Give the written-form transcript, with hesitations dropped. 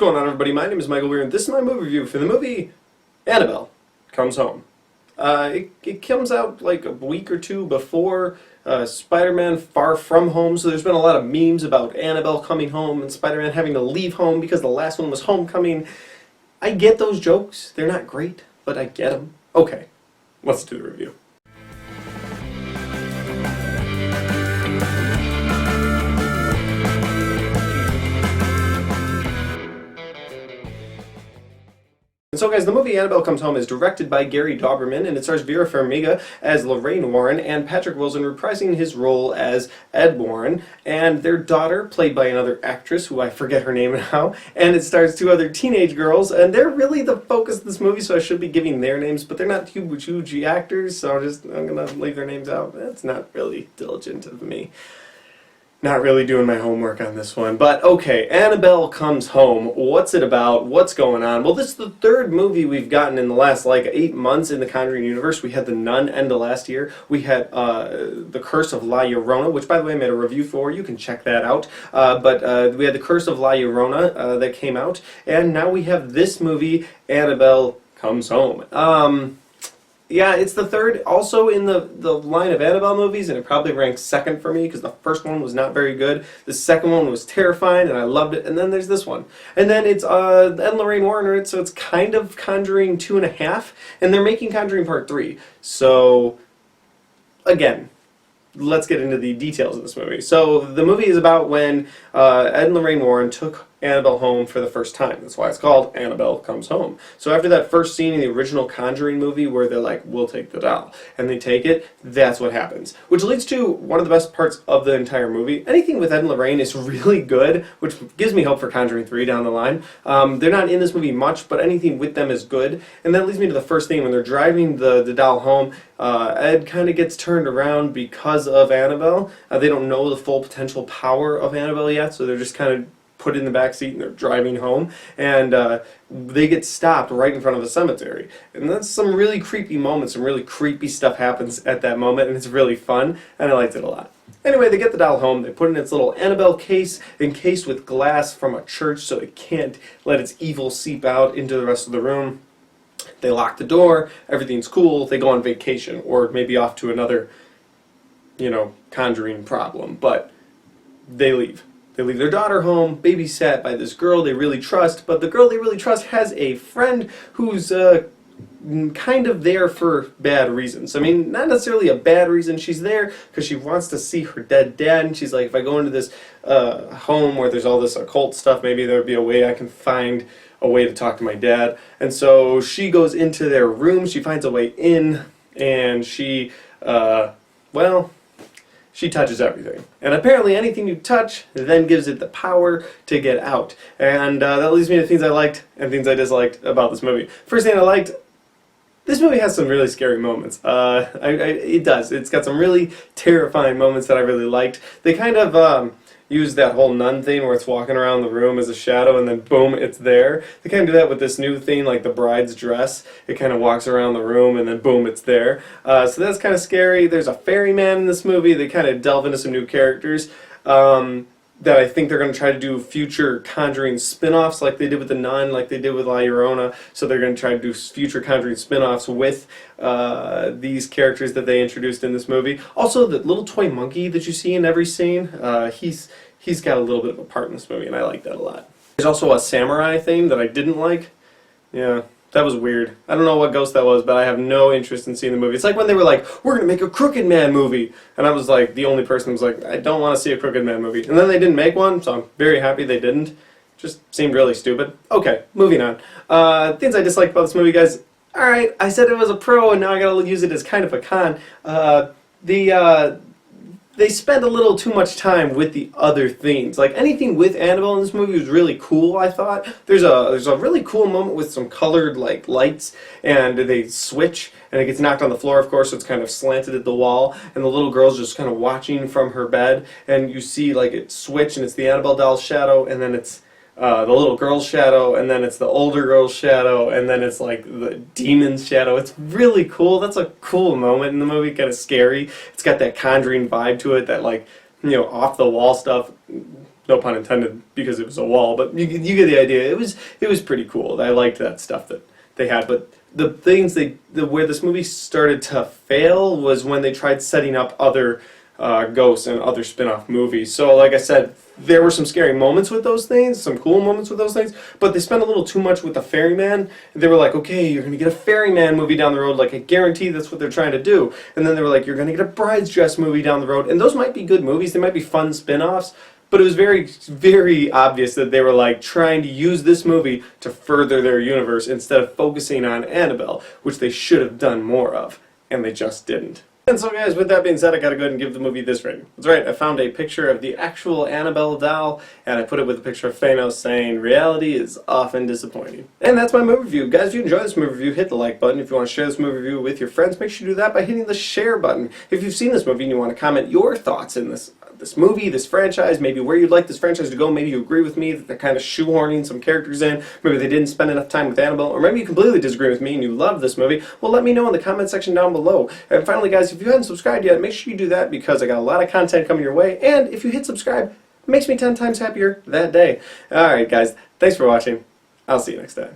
going on, everybody? My name is Michael Weer, and this is my movie review for the movie Annabelle Comes Home. It comes out like a week or two before Spider-Man Far From Home, so there's been a lot of memes about Annabelle coming home and Spider-Man having to leave home because the last one was Homecoming. I get those jokes. They're not great, but I get them. Okay, let's do the review. And so guys, the movie Annabelle Comes Home is directed by Gary Dauberman, and it stars Vera Farmiga as Lorraine Warren and Patrick Wilson reprising his role as Ed Warren, and their daughter, played by another actress who I forget her name now, and it stars two other teenage girls, and they're really the focus of this movie, so I should be giving their names, but they're not huge actors, so I'm gonna leave their names out. That's not really diligent of me. Not really doing my homework on this one, but okay, Annabelle Comes Home. What's it about? What's going on? Well, this is the third movie we've gotten in the last, 8 months in the Conjuring universe. We had The Nun end of last year. We had The Curse of La Llorona, which, by the way, I made a review for. You can check that out. But we had The Curse of La Llorona that came out, and now we have this movie, Annabelle Comes Home. Yeah, it's the third also in the line of Annabelle movies, and it probably ranks second for me because the first one was not very good. The second one was terrifying, and I loved it. And then there's this one. And then it's Ed and Lorraine Warren are in it, so it's kind of Conjuring 2.5, and they're making Conjuring Part 3. So, again, let's get into the details of this movie. So, the movie is about when Ed and Lorraine Warren took Annabelle home for the first time. That's why it's called Annabelle Comes Home. So after that first scene in the original Conjuring movie where they're like, we'll take the doll, and they take it, that's what happens. Which leads to one of the best parts of the entire movie. Anything with Ed and Lorraine is really good, which gives me hope for Conjuring 3 down the line. They're not in this movie much, but anything with them is good. And that leads me to the first thing. When they're driving the doll home, Ed kind of gets turned around because of Annabelle. They don't know the full potential power of Annabelle yet, so they're just kind of put in the back seat and they're driving home, and they get stopped right in front of a cemetery. And that's some really creepy moments, some really creepy stuff happens at that moment, and it's really fun, and I liked it a lot. Anyway, they get the doll home, they put it in its little Annabelle case, encased with glass from a church so it can't let its evil seep out into the rest of the room. They lock the door, everything's cool, they go on vacation, or maybe off to another, Conjuring problem, but they leave. They leave their daughter home, babysat by this girl they really trust, but the girl they really trust has a friend who's kind of there for bad reasons. I mean, not necessarily a bad reason. She's there because she wants to see her dead dad, and she's like, if I go into this home where there's all this occult stuff, maybe there'll be a way I can find a way to talk to my dad. And so she goes into their room, she finds a way in, and she, she touches everything. And apparently anything you touch then gives it the power to get out. And that leads me to things I liked and things I disliked about this movie. First thing I liked, this movie has some really scary moments. It does. It's got some really terrifying moments that I really liked. They kind of use that whole nun thing where it's walking around the room as a shadow and then boom, it's there. They kind of do that with this new thing like the bride's dress. It kind of walks around the room and then boom, it's there. So that's kind of scary. There's a ferryman in this movie. They kind of delve into some new characters that I think they're going to try to do future Conjuring spin-offs like they did with The Nun, like they did with La Llorona. So they're going to try to do future Conjuring spin-offs with these characters that they introduced in this movie. Also, the little toy monkey that you see in every scene, he's got a little bit of a part in this movie, and I like that a lot. There's also a samurai thing that I didn't like. Yeah, that was weird. I don't know what ghost that was, but I have no interest in seeing the movie. It's like when they were like, we're going to make a Crooked Man movie. And I was like, the only person who was like, I don't want to see a Crooked Man movie. And then they didn't make one, so I'm very happy they didn't. Just seemed really stupid. Okay, moving on. Things I disliked about this movie, guys. Alright, I said it was a pro, and now I gotta use it as kind of a con. They spend a little too much time with the other things. Like anything with Annabelle in this movie was really cool, I thought. There's a really cool moment with some colored lights, and they switch and it gets knocked on the floor, of course, so it's kind of slanted at the wall, and the little girl's just kind of watching from her bed, and you see it switch, and it's the Annabelle doll's shadow, and then it's the little girl's shadow, and then it's the older girl's shadow, and then it's like the demon's shadow. It's really cool. That's a cool moment in the movie, kind of scary. It's got that Conjuring vibe to it, that off the wall stuff. No pun intended, because it was a wall, but you get the idea. It was pretty cool. I liked that stuff that they had, but the things where this movie started to fail was when they tried setting up other ghosts and other spin-off movies. So like I said, there were some scary moments with those things, some cool moments with those things, but they spent a little too much with the ferryman. They were like, okay, you're going to get a ferryman movie down the road, like I guarantee that's what they're trying to do. And then they were like, you're going to get a Bride's Dress movie down the road. And those might be good movies, they might be fun spin-offs, but it was very, very obvious that they were like trying to use this movie to further their universe instead of focusing on Annabelle, which they should have done more of, and they just didn't. And so guys, with that being said, I gotta go ahead and give the movie this rating. That's right, I found a picture of the actual Annabelle doll, and I put it with a picture of Thanos saying, reality is often disappointing. And that's my movie review. Guys, if you enjoyed this movie review, hit the like button. If you want to share this movie review with your friends, make sure you do that by hitting the share button. If you've seen this movie and you want to comment your thoughts in this movie, this franchise, maybe where you'd like this franchise to go, maybe you agree with me that they're kind of shoehorning some characters in, maybe they didn't spend enough time with Annabelle, or maybe you completely disagree with me and you love this movie, well, let me know in the comment section down below. And finally, guys, if you haven't subscribed yet, make sure you do that because I got a lot of content coming your way, and if you hit subscribe, it makes me 10 times happier that day. Alright guys, thanks for watching. I'll see you next time.